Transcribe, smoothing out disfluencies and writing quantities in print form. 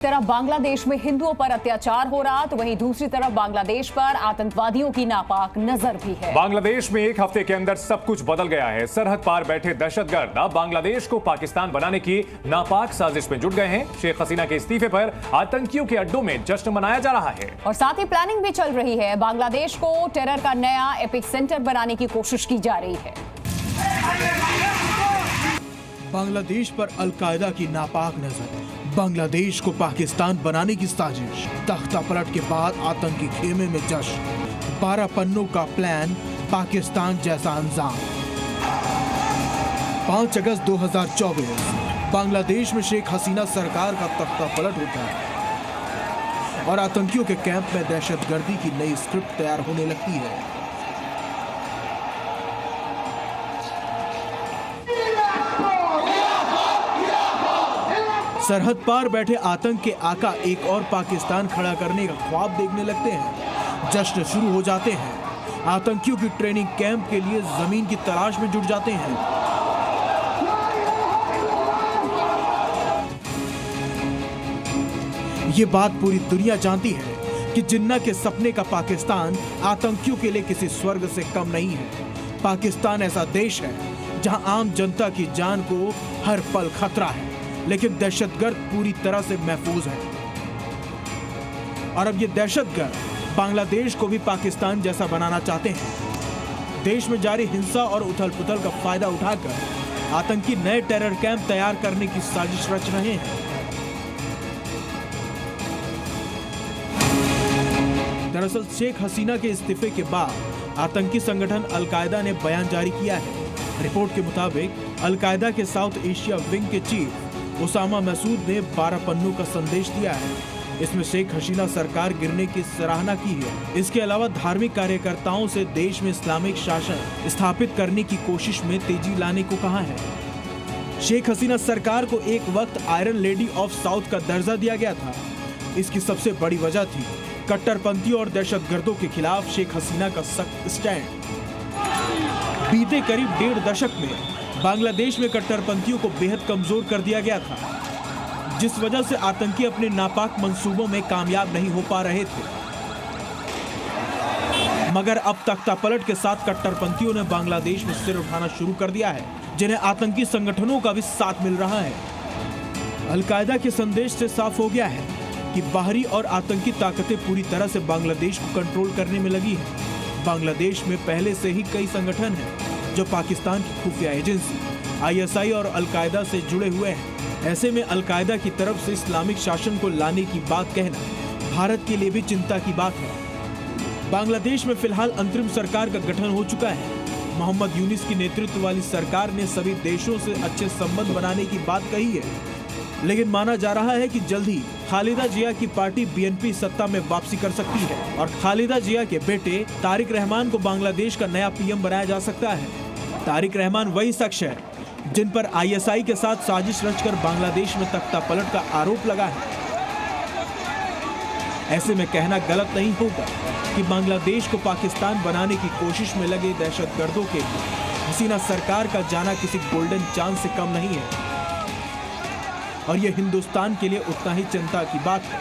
तरफ बांग्लादेश में हिंदुओं पर अत्याचार हो रहा तो वहीं दूसरी तरफ बांग्लादेश पर आतंकवादियों की नापाक नजर भी है। बांग्लादेश में एक हफ्ते के अंदर सब कुछ बदल गया है। सरहद पार बैठे दहशतगर्द अब बांग्लादेश को पाकिस्तान बनाने की नापाक साजिश में जुट गए हैं। शेख हसीना के इस्तीफे पर आतंकियों के अड्डों में जश्न मनाया जा रहा है और साथ ही प्लानिंग भी चल रही है। बांग्लादेश को टेरर का नया एपिक सेंटर बनाने की कोशिश की जा रही है। बांग्लादेश पर अलकायदा की नापाक नजर, बांग्लादेश को पाकिस्तान बनाने की साजिश, तख्ता पलट के बाद आतंकी खेमे में जश्न, 12 पन्नों का प्लान, पाकिस्तान जैसा अंजाम। 5 अगस्त 2024 बांग्लादेश में शेख हसीना सरकार का तख्ता पलट होता है और आतंकियों के कैंप में दहशतगर्दी की नई स्क्रिप्ट तैयार होने लगती है। सरहद पार बैठे आतंक के आका एक और पाकिस्तान खड़ा करने का ख्वाब देखने लगते हैं। जश्न शुरू हो जाते हैं। आतंकियों की ट्रेनिंग कैंप के लिए जमीन की तलाश में जुट जाते हैं। ये बात पूरी दुनिया जानती है कि जिन्ना के सपने का पाकिस्तान आतंकियों के लिए किसी स्वर्ग से कम नहीं है। पाकिस्तान ऐसा देश है जहां आम जनता की जान को हर पल खतरा है, लेकिन दहशतगर्द पूरी तरह से महफूज है। और अब ये दहशतगर्द बांग्लादेश को भी पाकिस्तान जैसा बनाना चाहते हैं। देश में जारी हिंसा और उथल पुथल का फायदा उठाकर आतंकी नए टेरर कैंप तैयार करने की साजिश रच रहे हैं। दरअसल शेख हसीना के इस्तीफे के बाद आतंकी संगठन अलकायदा ने बयान जारी किया है। रिपोर्ट के मुताबिक अलकायदा के साउथ एशिया विंग के चीफ उसामा मसूद ने 12 पन्नों का संदेश दिया है। इसमें शेख हसीना सरकार गिरने की सराहना की है। इसके अलावा धार्मिक कार्यकर्ताओं से देश में इस्लामिक शासन स्थापित करने की कोशिश में तेजी लाने को कहा है। शेख हसीना सरकार को एक वक्त आयरन लेडी ऑफ साउथ का दर्जा दिया गया था। इसकी सबसे बड़ी वजह थी कट्टरपंथियों और दहशतगर्दों के खिलाफ शेख हसीना का सख्त स्टैंड। बीते करीब 1.5 दशक में बांग्लादेश में कट्टरपंथियों को बेहद कमजोर कर दिया गया था, जिस वजह से आतंकी अपने नापाक मंसूबों में कामयाब नहीं हो पा रहे थे। मगर अब तख्तापलट के साथ कट्टरपंथियों ने बांग्लादेश में सिर उठाना शुरू कर दिया है, जिन्हें आतंकी संगठनों का भी साथ मिल रहा है। अलकायदा के संदेश से साफ हो गया है कि बाहरी और आतंकी ताकतें पूरी तरह से बांग्लादेश को कंट्रोल करने में लगी है। बांग्लादेश में पहले से ही कई संगठन हैं जो पाकिस्तान की खुफिया एजेंसी ISI और अलकायदा से जुड़े हुए हैं। ऐसे में अलकायदा की तरफ से इस्लामिक शासन को लाने की बात कहना भारत के लिए भी चिंता की बात है। बांग्लादेश में फिलहाल अंतरिम सरकार का गठन हो चुका है। मोहम्मद यूनिस की नेतृत्व वाली सरकार ने सभी देशों से अच्छे संबंध बनाने की बात कही है, लेकिन माना जा रहा है कि जल्द ही खालिदा जिया की पार्टी BNP सत्ता में वापसी कर सकती है और खालिदा जिया के बेटे तारिक रहमान को बांग्लादेश का नया PM बनाया जा सकता है। तारिक रहमान वही शख्स है जिन पर ISI के साथ साजिश रचकर बांग्लादेश में तख्ता पलट का आरोप लगा है। ऐसे में कहना गलत नहीं होगा कि बांग्लादेश को पाकिस्तान बनाने की कोशिश में लगे दहशतगर्दों के हसीना सरकार का जाना किसी गोल्डन चांस से कम नहीं है और यह हिंदुस्तान के लिए उतना ही चिंता की बात है।